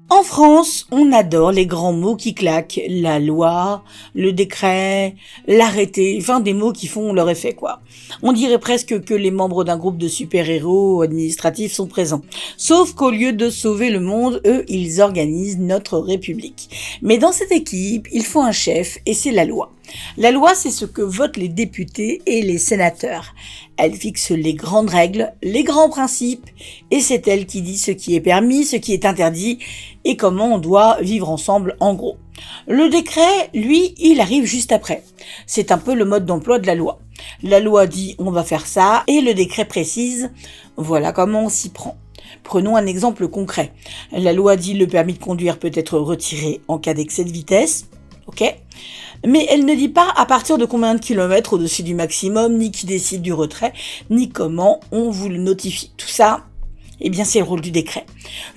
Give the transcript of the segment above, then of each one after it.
En France, on adore les grands mots qui claquent, la loi, le décret, l'arrêté, enfin des mots qui font leur effet quoi. On dirait presque que les membres d'un groupe de super-héros administratifs sont présents. Sauf qu'au lieu de sauver le monde, eux, ils organisent notre République. Mais dans cette équipe, il faut un chef et c'est la loi. La loi, c'est ce que votent les députés et les sénateurs. Elle fixe les grandes règles, les grands principes, et c'est elle qui dit ce qui est permis, ce qui est interdit, et comment on doit vivre ensemble en gros. Le décret, lui, il arrive juste après. C'est un peu le mode d'emploi de la loi. La loi dit on va faire ça, et le décret précise voilà comment on s'y prend. Prenons un exemple concret. La loi dit le permis de conduire peut être retiré en cas d'excès de vitesse. Ok ? Mais elle ne dit pas à partir de combien de kilomètres au-dessus du maximum, ni qui décide du retrait, ni comment on vous le notifie. Tout ça, eh bien, c'est le rôle du décret.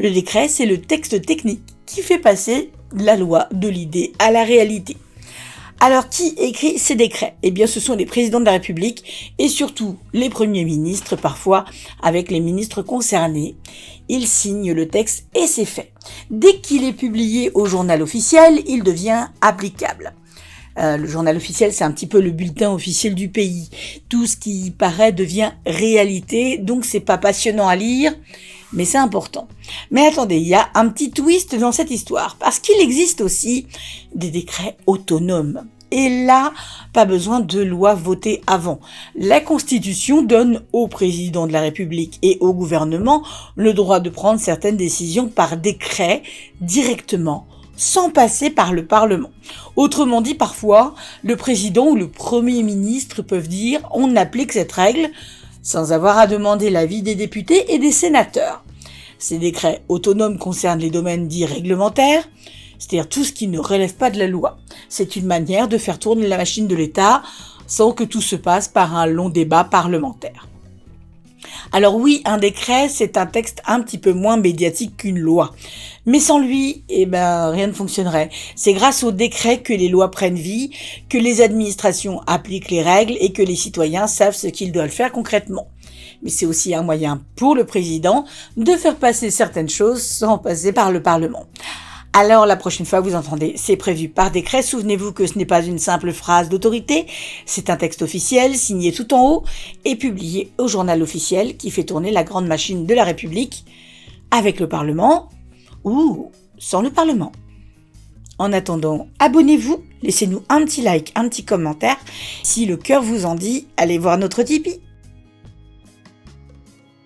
Le décret, c'est le texte technique qui fait passer la loi de l'idée à la réalité. Alors, qui écrit ces décrets ? Eh bien, ce sont les présidents de la République et surtout les premiers ministres, parfois avec les ministres concernés. Ils signent le texte et c'est fait. Dès qu'il est publié au journal officiel, il devient applicable. Le journal officiel, c'est un petit peu le bulletin officiel du pays. Tout ce qui y paraît devient réalité, donc c'est pas passionnant à lire, mais c'est important. Mais attendez, il y a un petit twist dans cette histoire, parce qu'il existe aussi des décrets autonomes. Et là, pas besoin de loi votée avant. La Constitution donne au président de la République et au gouvernement le droit de prendre certaines décisions par décret directement, sans passer par le Parlement. Autrement dit, parfois, le président ou le premier ministre peuvent dire « on applique cette règle » sans avoir à demander l'avis des députés et des sénateurs. Ces décrets autonomes concernent les domaines dits réglementaires, c'est-à-dire tout ce qui ne relève pas de la loi. C'est une manière de faire tourner la machine de l'État sans que tout se passe par un long débat parlementaire. Alors oui, un décret, c'est un texte un petit peu moins médiatique qu'une loi. Mais sans lui, rien ne fonctionnerait. C'est grâce au décret que les lois prennent vie, que les administrations appliquent les règles et que les citoyens savent ce qu'ils doivent faire concrètement. Mais c'est aussi un moyen pour le président de faire passer certaines choses sans passer par le Parlement. Alors la prochaine fois vous entendez, c'est prévu par décret, souvenez-vous que ce n'est pas une simple phrase d'autorité, c'est un texte officiel signé tout en haut et publié au journal officiel qui fait tourner la grande machine de la République avec le Parlement ou sans le Parlement. En attendant, abonnez-vous, laissez-nous un petit like, un petit commentaire. Si le cœur vous en dit, allez voir notre Tipeee.